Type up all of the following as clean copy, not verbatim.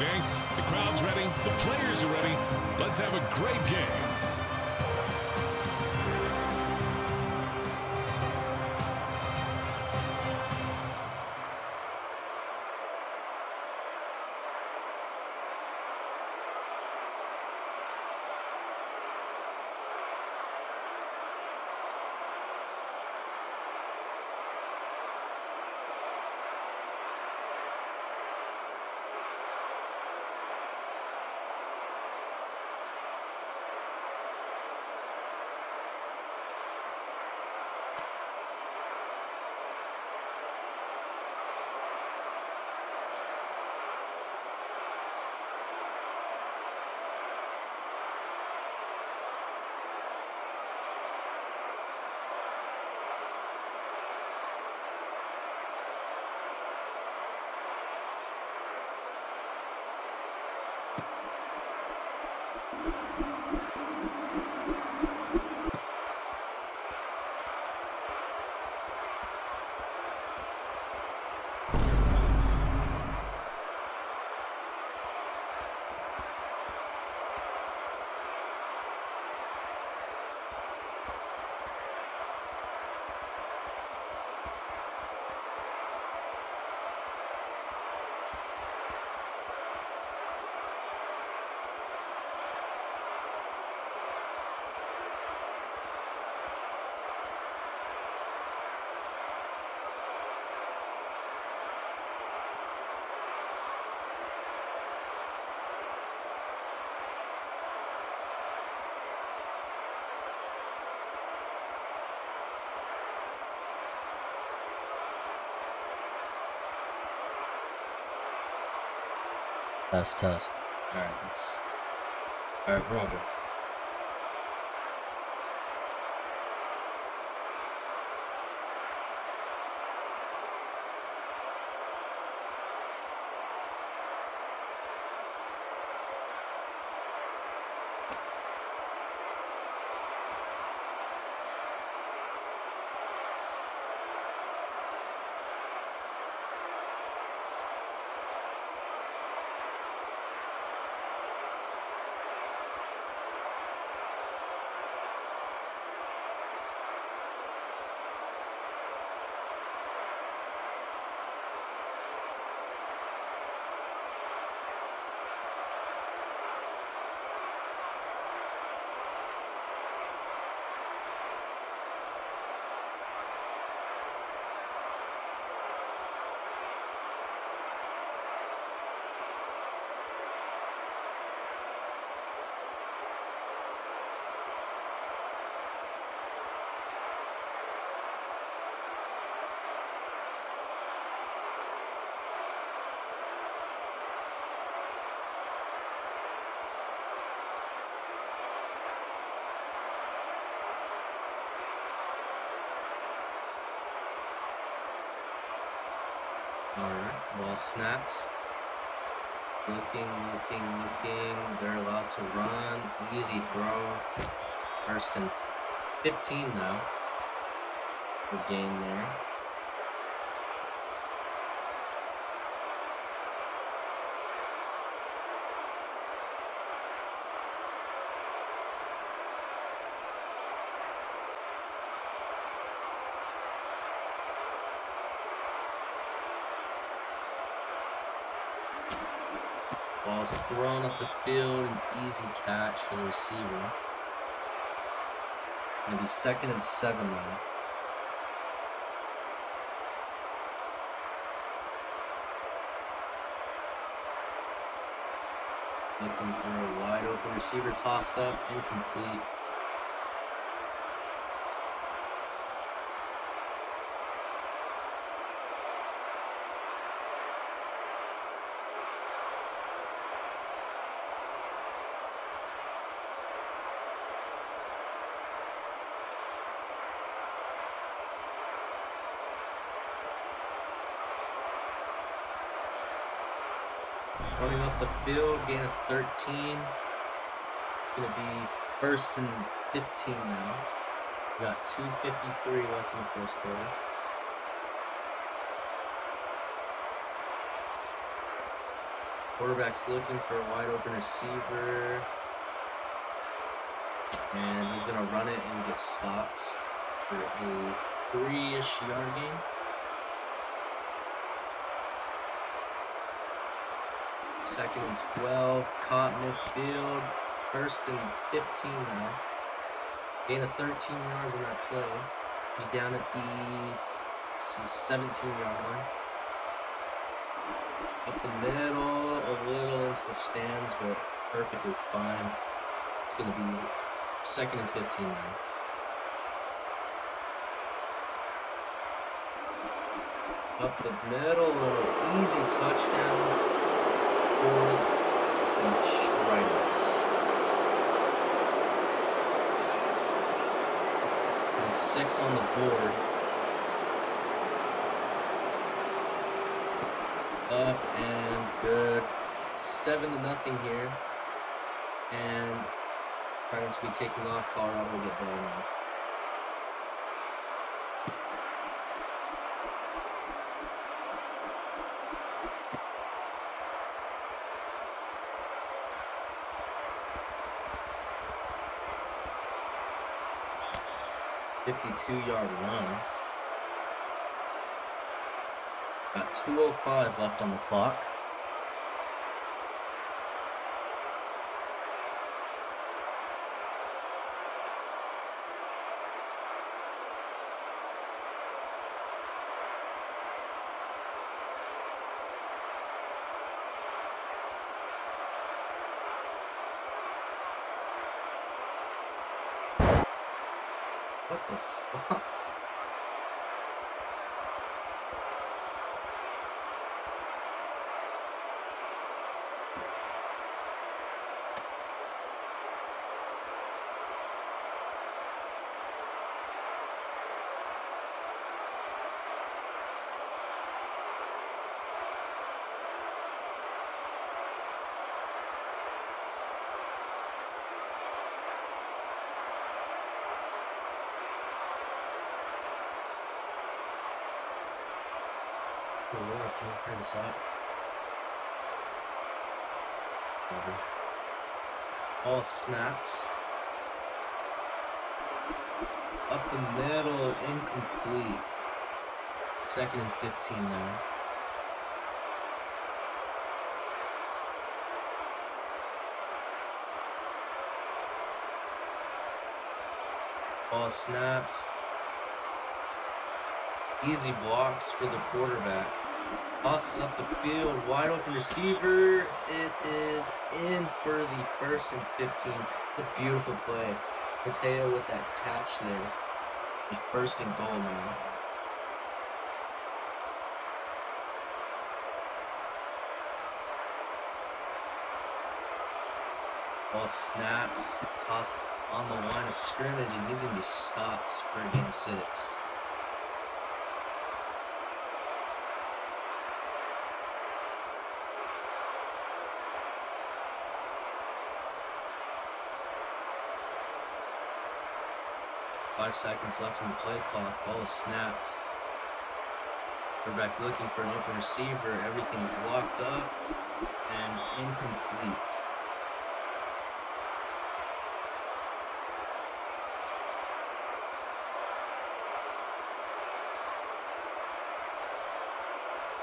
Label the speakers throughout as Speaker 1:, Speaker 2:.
Speaker 1: gang. The crowd's ready. The players are ready. Let's have a great game.
Speaker 2: Test. Alright, we're all good. Alright, ball snapped. Looking. They're allowed to run. Easy throw. First and 15 now. Good gain there. Ball's thrown up the field, an easy catch for the receiver. Gonna be 2nd and 7 now. Looking for a wide open receiver, tossed up, incomplete. Running up the field, gain of 13. Gonna be 1st and 15 now. We got 2:53 left in the first quarter. Quarterback's looking for a wide open receiver. And he's going to run it and get stopped for a 3-ish yard gain. Second and 12, caught midfield. First and 15 now. Gain of 13 yards in that play. Be down at the 17-yard line. Up the middle, a little into the stands, but perfectly fine. It's going to be second and 15 now. Up the middle, an easy touchdown for the Tridents. 6 on the board. Up and good. 7-0 here. And Tridents will be kicking off. Colorado will get ball now. .52-yard run. Got 2:05 left on the clock. What the fuck? Oh Lord, can you turn this up? Ball snapped. Up the middle, incomplete. Second and 15 now. Ball snaps. Easy blocks for the quarterback. Tosses up the field, wide open receiver. It is in for the first and 15. A beautiful play. Mateo with that catch there. The first and goal now. Ball snaps, tossed on the line of scrimmage, and he's going to be stopped for a gain of 6. Five seconds left in the play clock. Ball is snapped. Quarterback looking for an open receiver. Everything's locked up and incomplete.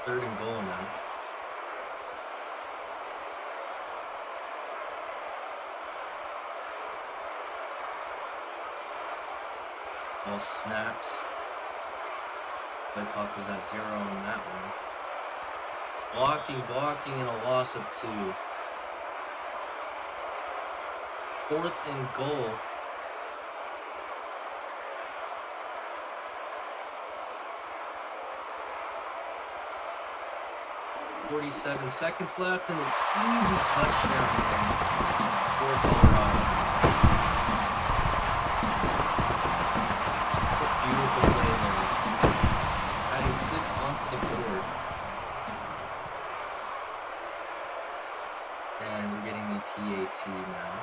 Speaker 2: Third and goal now. Ball snaps. Play clock was at 0 on that one. Blocking, and a loss of 2. Fourth and goal. .47 seconds left, and an easy touchdown for Colorado. Beautiful play there. Adding 6 onto the board. And we're getting the PAT now.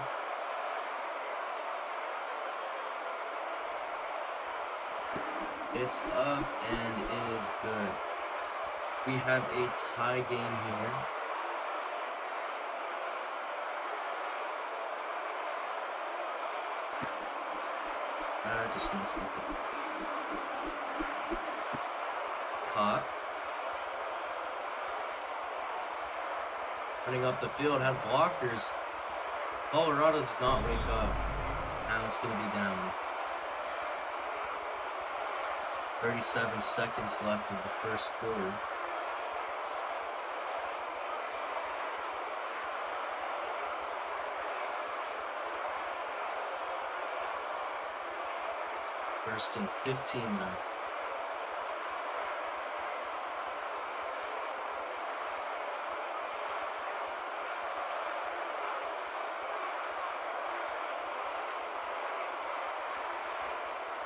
Speaker 2: It's up and it is good. We have a tie game here. I just messed up the caught. Running up the field, has blockers. Colorado does not wake up. Now it's going to be down. 37 seconds left of the first quarter. First and 15 now.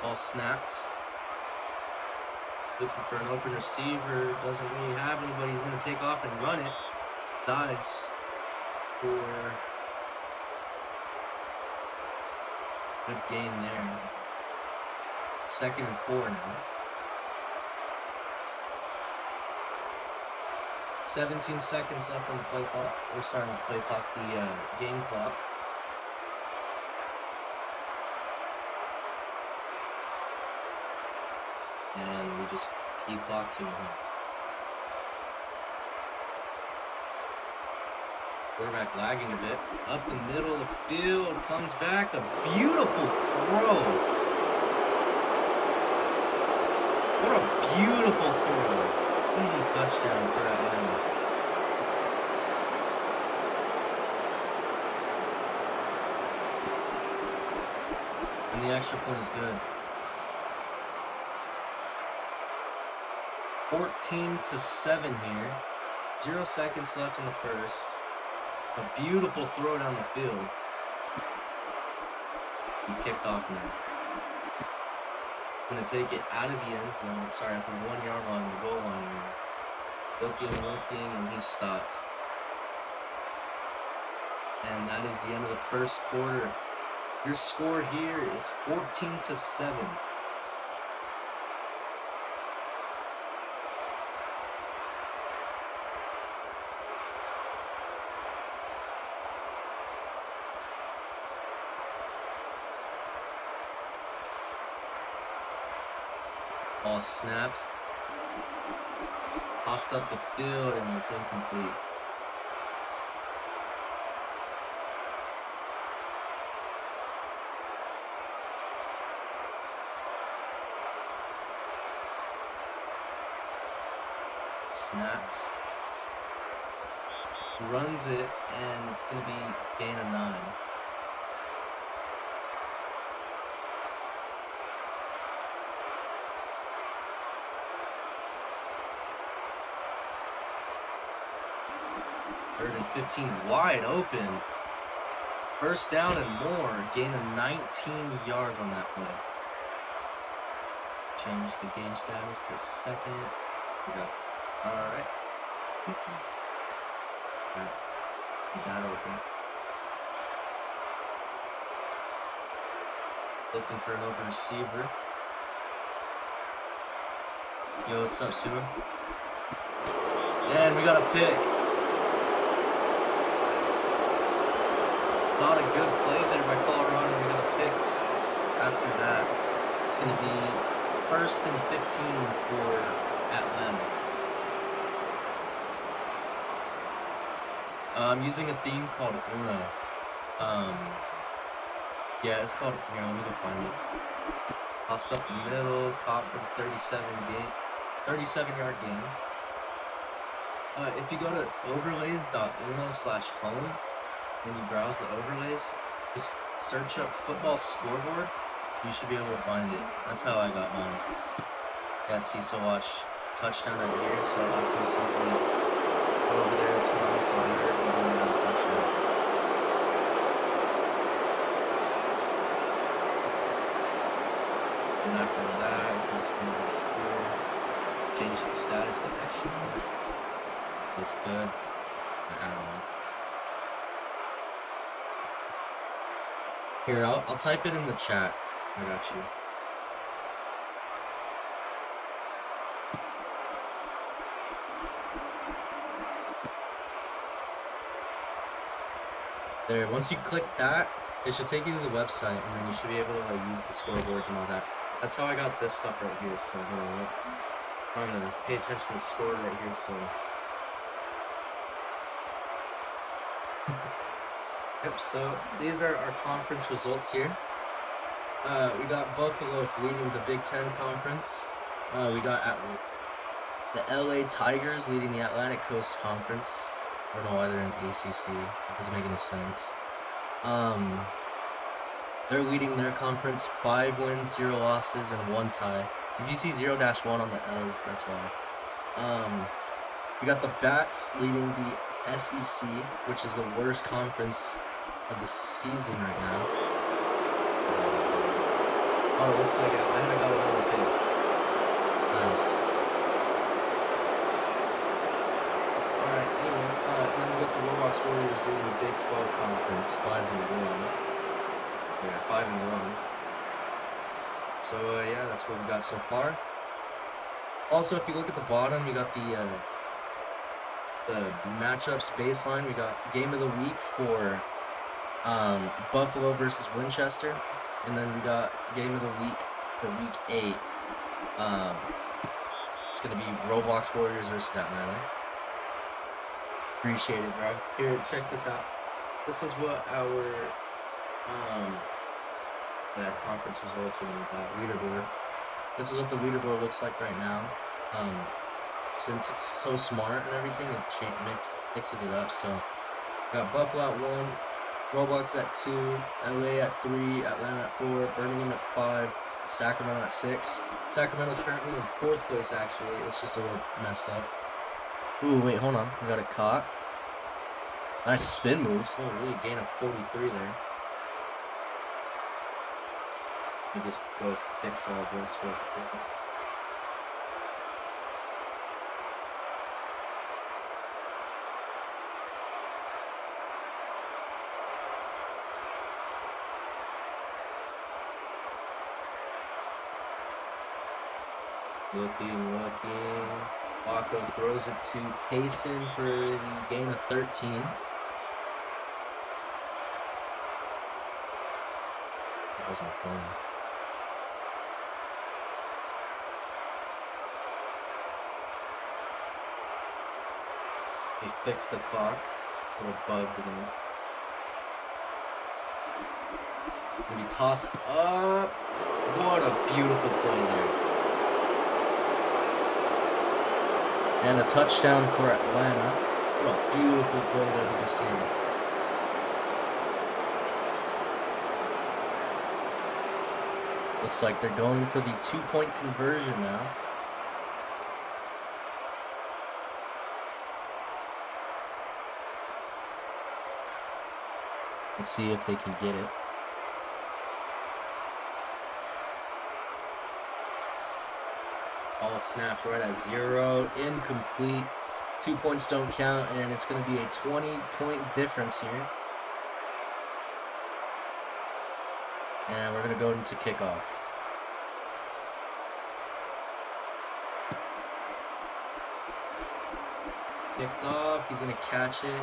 Speaker 2: Ball snapped. Looking for an open receiver. Doesn't really have anybody. He's going to take off and run it. Dives for good gain there. 2nd and 4 now. 17 seconds left on the play clock. We're starting to play clock, the game clock. And we just clock to him. Quarterback lagging a bit. Up the middle of the field. Comes back. A beautiful throw. What a beautiful throw. Easy touchdown for Atlanta. And the extra point is good. 14-7 here. 0 seconds left in the first. A beautiful throw down the field. He kicked off now. Gonna take it out of the end zone. Sorry, at the 1 yard line, the goal line here. Looking, and he stopped. And that is the end of the first quarter. Your score here is 14-7. Ball snaps. Tossed up the field, and it's incomplete. Snaps. Runs it, and it's going to be gain of 9. Third and 15, wide open. First down and more. Gain of 19 yards on that play. Change the game status to 2nd. We got. Alright. Alright. Keep that open. Looking for an open receiver. Yo, what's up, Sue? And we got a pick. Not a good play there by Colorado. We got a pick after that. It's going to be 1st and 15 for Atlanta. I'm using a theme called Uno. Yeah, it's called. Here, let me go find it. Tossed up the middle, caught for the 37-yard gain. If you go to overlays.uno/home and you browse the overlays, just search up football scoreboard. You should be able to find it. That's how I got mine. Yeah, see, so watch touchdown right here. So I can just easily go over there, turn on the slider, and then a touchdown. And after that, you can just come over here, change the status to extra. Looks good. I don't know. Here, I'll type it in the chat. I got you. There, once you click that, It should take you to the website, and then you should be able to like use the scoreboards and all that. That's how I got this stuff right here. So hold on, I'm gonna pay attention to the score right here. So. Yep, so these are our conference results here. We got Buffalo leading the Big Ten Conference. We got the LA Tigers leading the Atlantic Coast Conference. I don't know why they're in ACC. It doesn't make any sense. They're leading their conference 5 wins, 0 losses, and 1 tie. If you see 0-1 on the L's, that's why. We got the Bats leading the SEC, which is the worst conference of the season right now. Oh, it looks like Atlanta got another pick. Nice. Alright, anyways, and then we got the Roblox Warriors leading the Big 12 Conference, 5-1. Yeah, 5-1. So, yeah, that's what we got so far. Also, if you look at the bottom, you got the matchups baseline. We got game of the week for Buffalo versus Winchester, and then we got game of the week for week 8. It's gonna be Roblox Warriors versus Atlanta. Appreciate it, bro. Here, check this out. This is what our conference results are gonna be about. Leaderboard. This is what the leaderboard looks like right now. Since it's so smart and everything, it mixes it up. So, we got Buffalo at 1, Roblox at 2, LA at 3, Atlanta at 4, Birmingham at 5, Sacramento at 6. Sacramento's currently in 4th place, actually. It's just a little messed up. Ooh, wait, hold on. We got it caught. Nice spin moves. Holy, gain of 43 there. Let me just go fix all this real quick. Looking. Waka throws it to Payson for the gain of 13. That was my phone. He fixed the clock. It's a little bugged again. And he tossed up. What a beautiful play there. And a touchdown for Atlanta. What a beautiful play that we just seen. Looks like they're going for the 2-point conversion now. Let's see if they can get it. Ball snapped right at 0. Incomplete. 2 points don't count, and it's going to be a 20-point difference here. And we're going to go into kickoff. Kicked off. He's going to catch it.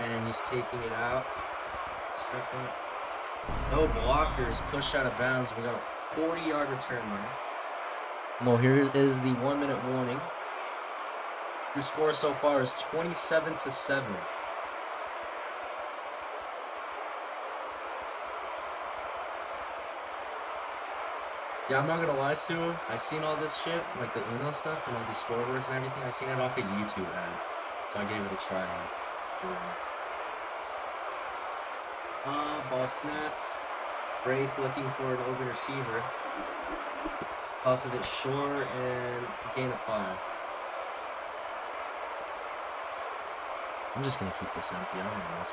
Speaker 2: And he's taking it out. Second. No blockers. Pushed out of bounds. We got a 40-yard return there. Well, here is the 1-minute warning. Your score so far is 27-7. Yeah, I'm not gonna lie, Sue. I seen all this shit, like the Uno stuff and all the scoreboards and everything. I seen it off a YouTube ad, so I gave it a try. Ball snapped. Wraith looking for an open receiver. Tosses it short and gain of 5. I'm just gonna keep this empty. I don't know this.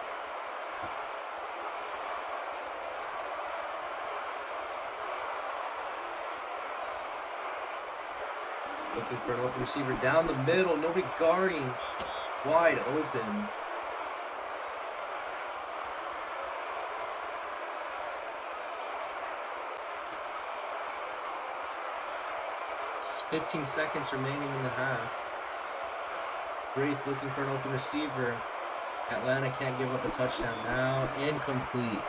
Speaker 2: Looking for an open receiver down the middle. Nobody guarding. Wide open. It's 15 seconds remaining in the half. Wraith looking for an open receiver. Atlanta can't give up a touchdown now. Incomplete.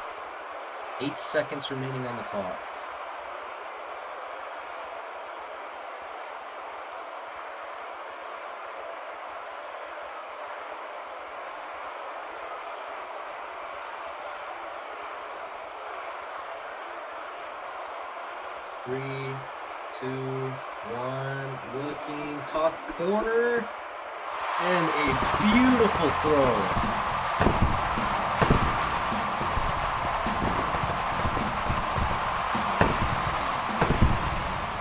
Speaker 2: 8 seconds remaining on the clock. Three, 2, 1, looking, toss corner, and a beautiful throw.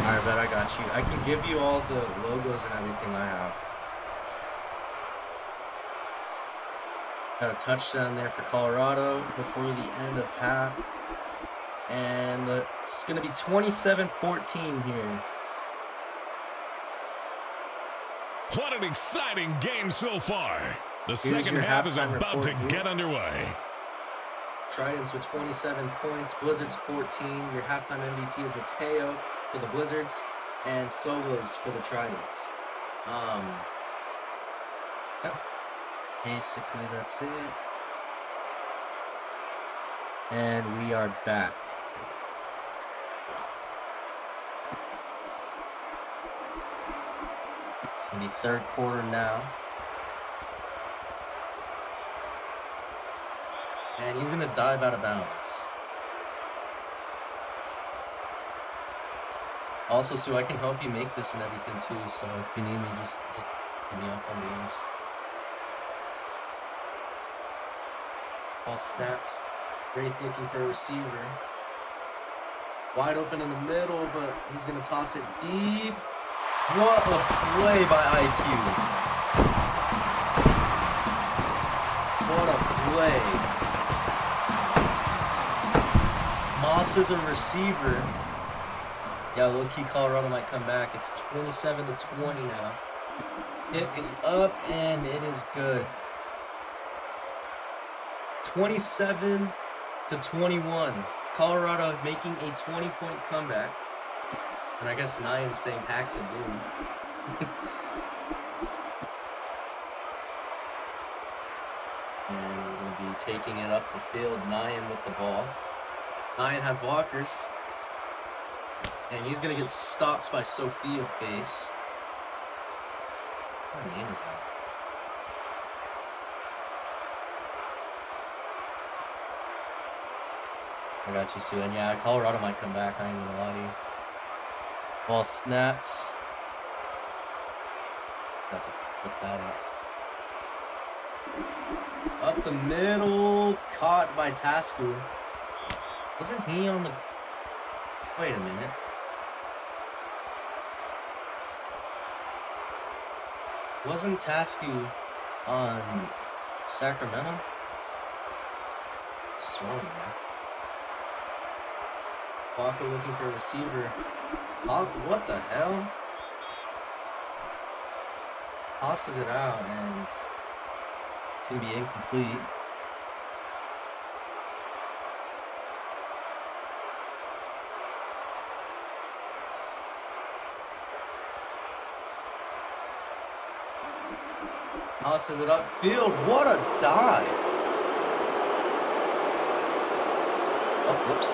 Speaker 2: Alright, bet I got you. I can give you all the logos and everything I have. Got a touchdown there for Colorado before the end of half. And it's going to be 27-14 here.
Speaker 1: What an exciting game so far. The
Speaker 2: Here's
Speaker 1: second
Speaker 2: your
Speaker 1: half is
Speaker 2: halftime
Speaker 1: about to
Speaker 2: report here.
Speaker 1: get underway.
Speaker 2: Tridents with 27 points, Blizzards 14. Your halftime MVP is Mateo for the Blizzards and Solos for the Tridents. Yep. Basically, that's it. And we are back. It's going to be third quarter now. And he's going to dive out of bounds. Also, Sue, I can help you make this and everything too, so if you need me, just hit me up on games. Ball snaps. Wraith looking for a receiver. Wide open in the middle, but he's going to toss it deep. What a play by IQ. What a play. Moss is a receiver. Yeah, low-key Colorado might come back. It's 27-20 now. Kick is up, and it is good. 27-21. Colorado making a 20-point comeback. And I guess Nyan's saying hacks and boom. And we're going to be taking it up the field. Nyan with the ball. Nyan has blockers. And he's going to get stopped by Sophia Face. What name is that? I got you, Sue. And yeah, Colorado might come back. I ain't going to lie to you. Ball snaps. Got to flip that up. Up the middle. Caught by Tasku. Wasn't he on the... Wait a minute. Wasn't Tasku on Sacramento? Sworn, yes. Walker looking for a receiver. What the hell? Tosses it out, and it's going to be incomplete. Tosses it upfield. What a dive! Oh, whoops.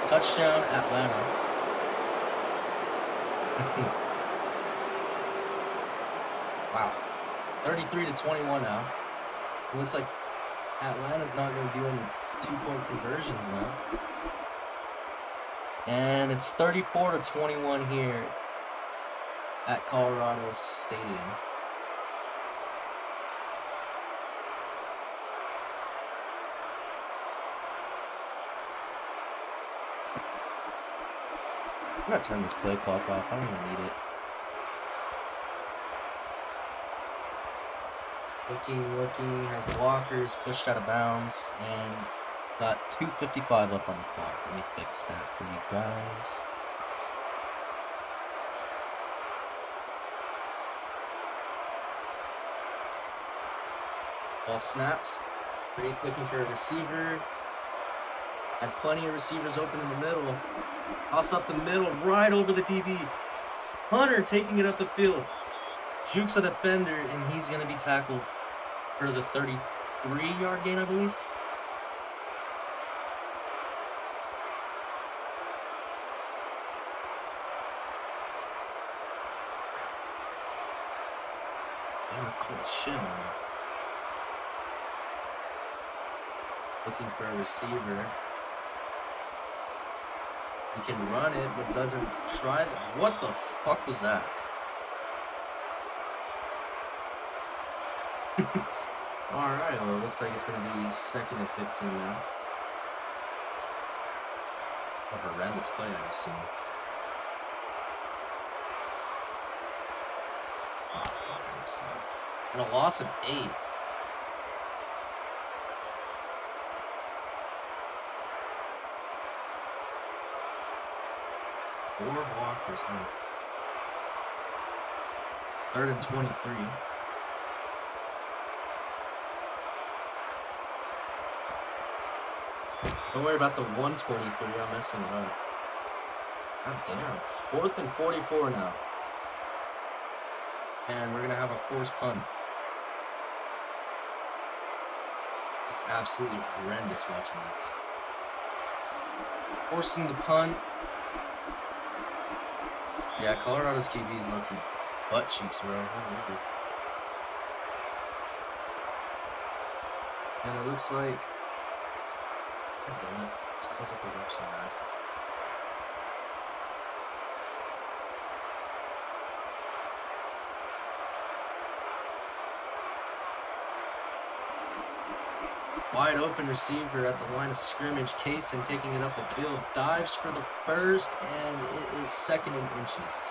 Speaker 2: Touchdown, Atlanta. Wow. 33-21 now. It looks like Atlanta's not going to do any two-point conversions now. And it's 34-21 here at Colorado Stadium. I'm gonna turn this play clock off. I don't even need it. Looking, has blockers, pushed out of bounds, and got 2:55 up on the clock. Let me fix that for you guys. Ball snaps. Wraith looking for a receiver. Had plenty of receivers open in the middle. Toss up the middle, right over the DB. Hunter taking it up the field. Jukes a defender, and he's going to be tackled for the 33rd 3-yard gain, I believe. Damn, it's cold as shit, man. Looking for a receiver. He can run it, but doesn't try. What the fuck was that? Alright, well, it looks like it's going to be 2nd and 15 now. A horrendous play I just seen. Oh, fuck, I messed up. And a loss of 8. Four blockers now. 3rd and 23. Don't worry about the 123. I'm messing it up. God damn. 4th and 44 now. And we're going to have a forced punt. This is absolutely horrendous watching this. Forcing the punt. Yeah, Colorado's QB is looking butt cheeks, bro. And it looks like... God damn it. Let's close up the website, guys. Wide open receiver at the line of scrimmage. Kaysen taking it up the field. Dives for the first, and it is 2nd and inches.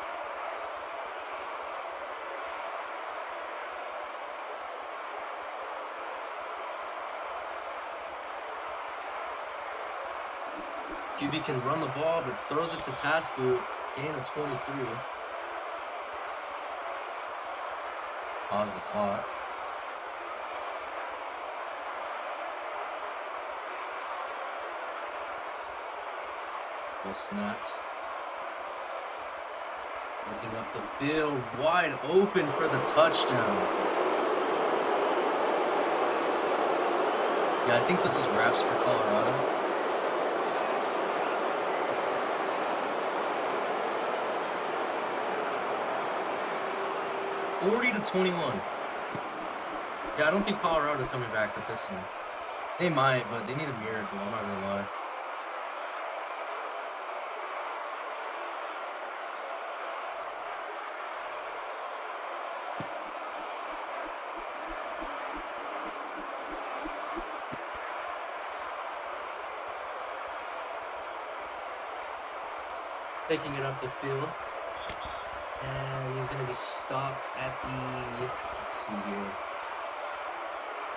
Speaker 2: QB can run the ball, but throws it to Tasku. Gain of 23. Pause the clock. Well snapped. Looking up the field, wide open for the touchdown. Yeah, I think this is wraps for Colorado. (40-21). Yeah, I don't think Colorado's coming back with this one. They might, but they need a miracle. I'm not gonna lie. Taking it up the field. And he's going to be stopped at the, let's see here,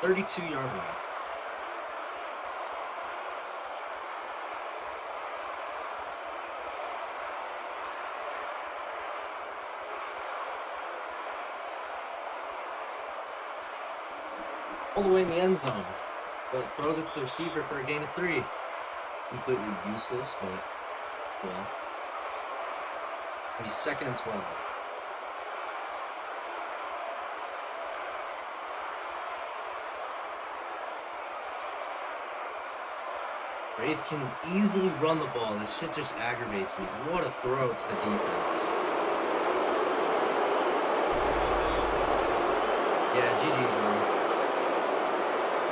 Speaker 2: 32-yard line. All the way in the end zone, but throws it to the receiver for a gain of 3. It's completely useless, but, well. He's 2nd and 12. Wraith can easily run the ball. This shit just aggravates me. What a throw to the defense. Yeah, GG's, bro.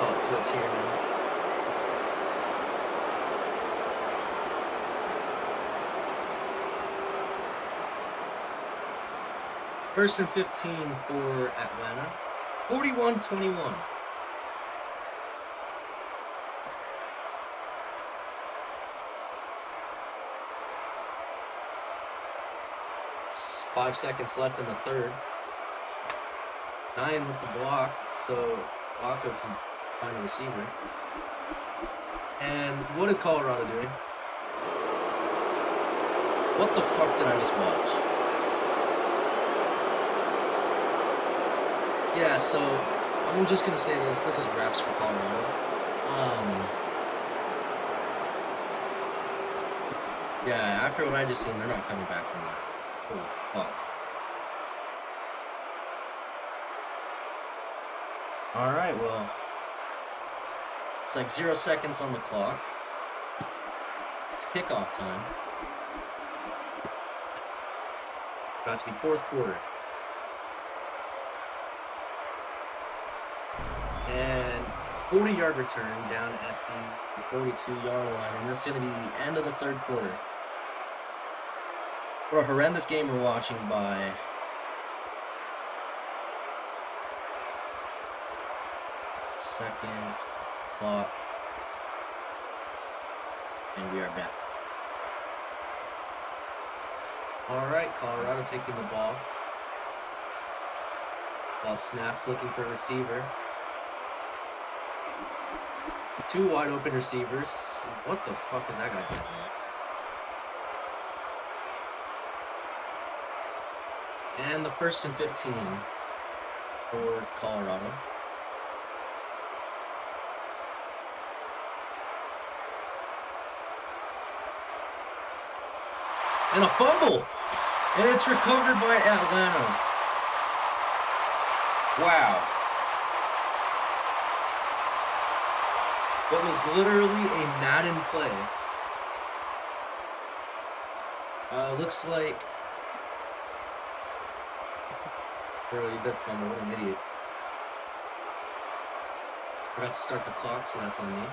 Speaker 2: Oh, quits here now. First and 15 for Atlanta. 41-21. It's 5 seconds left in the third. 9 with the block, so Flacco can find a receiver. And what is Colorado doing? What the fuck did I just watch? Yeah, so I'm just gonna say this. This is wraps for Colorado. Yeah, after what I just seen, they're not coming back from that. Holy fuck. Alright, well, It's like 0 seconds on the clock. It's kickoff time. About to be fourth quarter. And 40-yard return down at the 42-yard line. And this is going to be the end of the third quarter. What a horrendous game we're watching by second. It's the clock. And we are back. Alright, Colorado taking the ball. Ball snaps, looking for a receiver. 2 wide open receivers. What the fuck is that guy doing here? And the 1st and 15 for Colorado. And a fumble! And it's recovered by Atlanta. Wow. What was literally a Madden play. Looks like... Bro, you did fumble. What an idiot. Forgot to start the clock, so that's on me.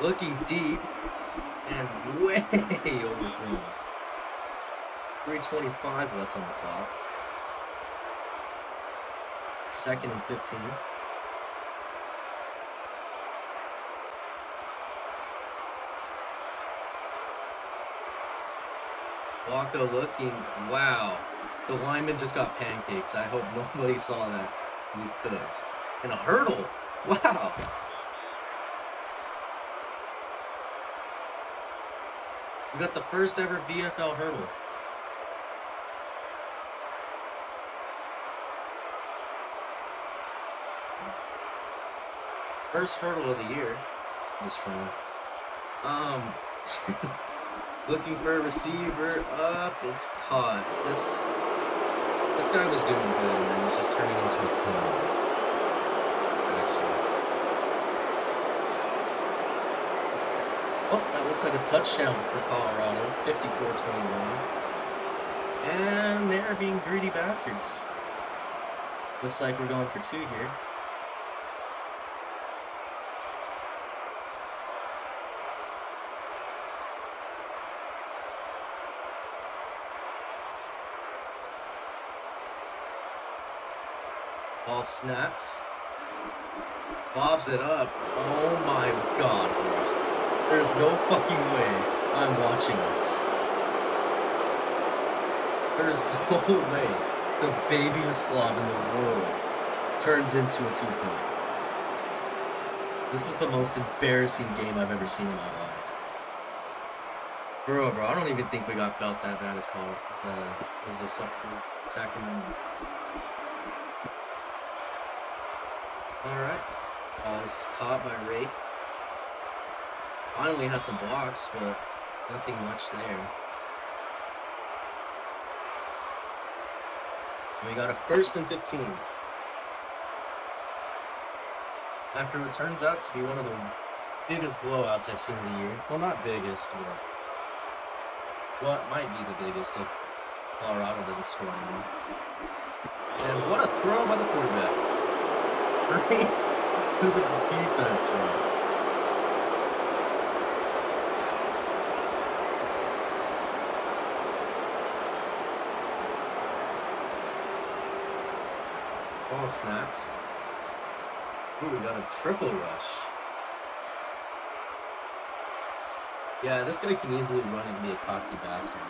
Speaker 2: Looking deep. And way overthrown. 3:25 left on the clock. 2nd and 15. Walker looking, wow. The lineman just got pancakes. I hope nobody saw that because he's cooked. And a hurdle. Wow. We got the first ever VFL hurdle. First hurdle of the year. Just from looking for a receiver up. It's caught. This guy was doing good, and then he's just turning into a cone. Actually. Oh, that looks like a touchdown for Colorado. 54-21. And they're being greedy bastards. Looks like we're going for 2 here. Ball snapped. Bobs it up. Oh my god, bro. There's no fucking way I'm watching this. There's no way the babiest slob in the world turns into a 2-point. This is the most embarrassing game I've ever seen in my life. Bro, I don't even think we got belt that bad as Sacramento. Alright. Ball's caught by Wraith. Finally has some blocks, but nothing much there. And we got a 1st and 15. After what turns out to be one of the biggest blowouts I've seen in the year. Well, not biggest, but what might be the biggest if Colorado doesn't score anymore. And what a throw by the quarterback. Right to the defense, bro. Ball snaps. Ooh, we got a triple rush. Yeah, this guy can easily run and be a cocky bastard.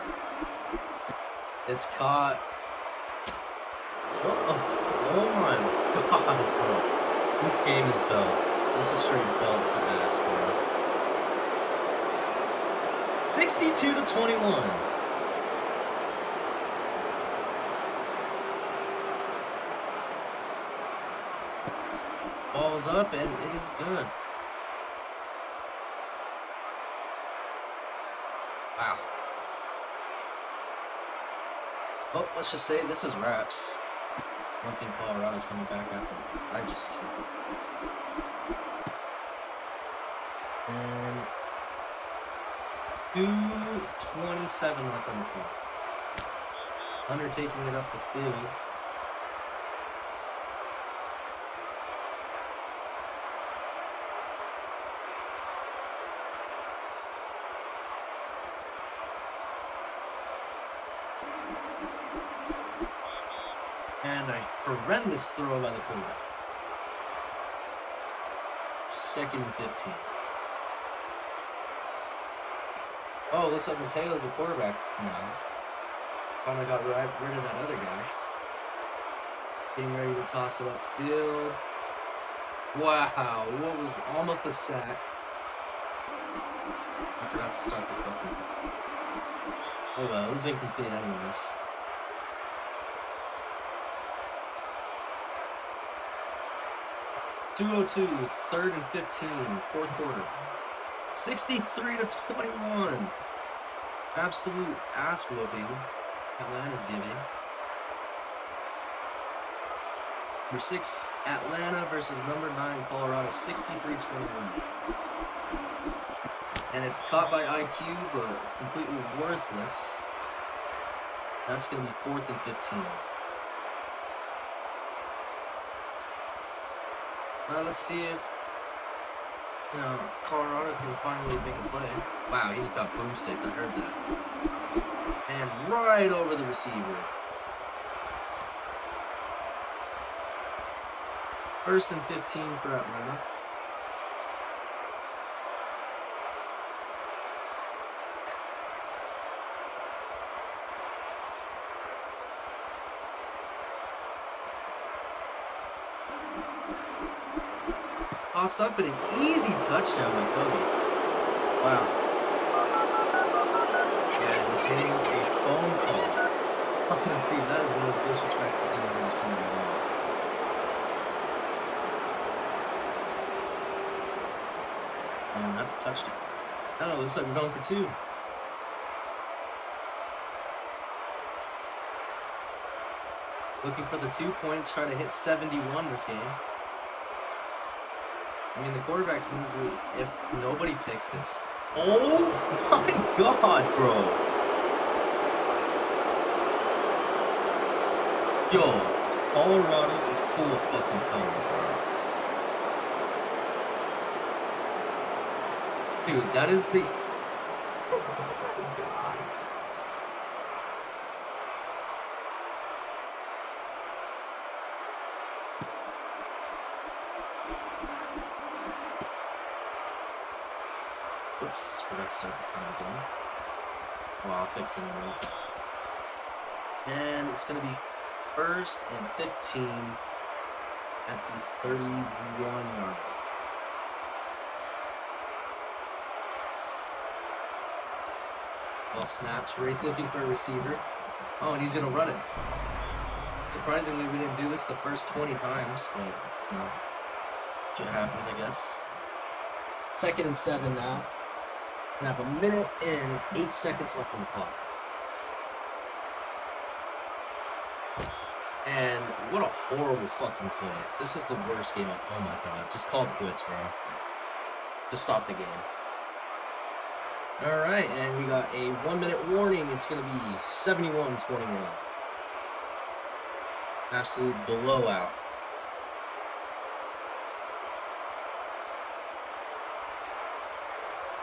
Speaker 2: It's caught. Oh my god, bro. This game is belt. This is straight belt to ass, bro. 62-21. Ball's up and it is good. Wow. Well, let's just say this is wraps. I don't think Colorado's coming back after. And 2:27 left on the clock. Undertaking it up the field. And a horrendous throw by the quarterback. 2nd and 15. Oh, looks like Mateo's the quarterback now. Finally got rid of that other guy. Getting ready to toss it upfield. Wow, what was almost a sack. I forgot to start the clock. Oh well, this is incomplete anyways. .202, 3rd and 15, 4th quarter. 63-21. Absolute ass whooping Atlanta's giving. Number 6, Atlanta versus number 9, Colorado, 63-21. And it's caught by IQ, but completely worthless. That's going to be 4th and 15. Let's see if, Colorado can finally make a play. Wow, he just got boomsticked. I heard that. And right over the receiver. 1st and 15 for Atlanta. Tossed up and an easy touchdown by Kobe. Wow. Yeah, he's hitting a phone call on the team. That is the most disrespectful thing I've ever seen in my life. And that's a touchdown. Oh, it looks like we're going for 2. Looking for the 2 points, trying to hit 71 this game. I mean, the quarterback can easily, if nobody picks this. Oh my god, bro. Yo, Colorado is full of fucking phones, bro. Dude, that is the... Oops, forgot to start the time again. Well, I'll fix it in a minute. And it's going to be 1st and 15 at the 31-yard. Ball snaps. Wraith looking for a receiver. Oh, and he's going to run it. Surprisingly, we didn't do this the first 20 times, but, shit happens, I guess. 2nd and 7 now. And have 1 minute and 8 seconds left on the clock. And what a horrible fucking play. This is the worst game. Oh my god. Just call quits, bro. Just stop the game. Alright, and we got a 1 minute warning. It's going to be 71-21. Absolute blowout.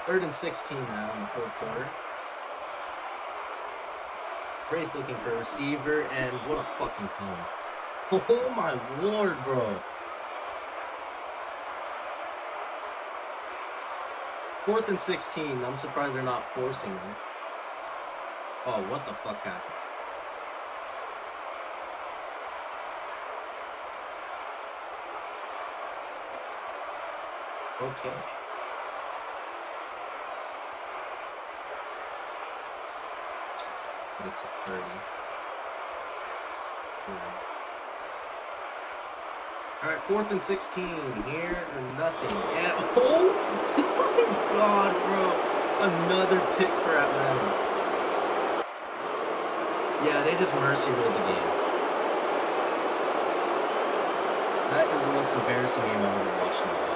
Speaker 2: 3rd and 16 now in the 4th quarter. Wraith looking for a receiver, and what a fucking cone. Oh my lord, bro. 4th and 16. I'm surprised they're not forcing them. Oh, what the fuck happened? Okay. Put it to 30. Alright, 4th and 16. Here or nothing. And oh my god, bro. Another pick for Atlanta. Yeah, they just mercy ruled the game. That is the most embarrassing game I've ever watched in my life.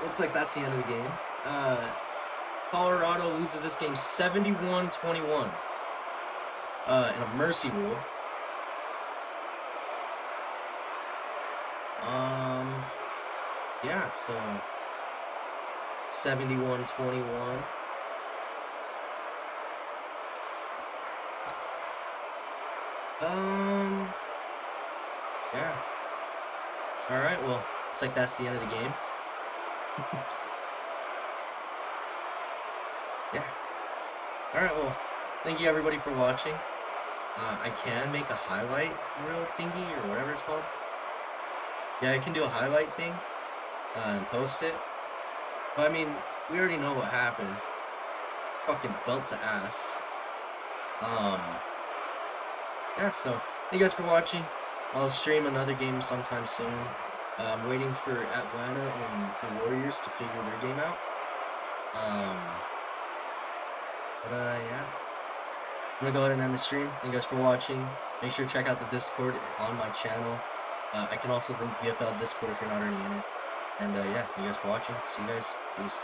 Speaker 2: looks like that's the end of the game. Colorado loses this game 71-21 in a mercy rule. Yeah, so 71-21. Yeah. All right, well, looks like that's the end of the game. Yeah. All right, well, thank you everybody for watching. I can make a highlight reel thingy or whatever it's called. Yeah, I can do a highlight thing and post it. But I mean, we already know what happened. Fucking belt to ass. Yeah, so thank you guys for watching. I'll stream another game sometime soon. I'm waiting for Atlanta and the Warriors to figure their game out. Yeah. I'm gonna go ahead and end the stream. Thank you guys for watching. Make sure to check out the Discord on my channel. I can also link VFL Discord if you're not already in it. And yeah, thank you guys for watching. See you guys. Peace.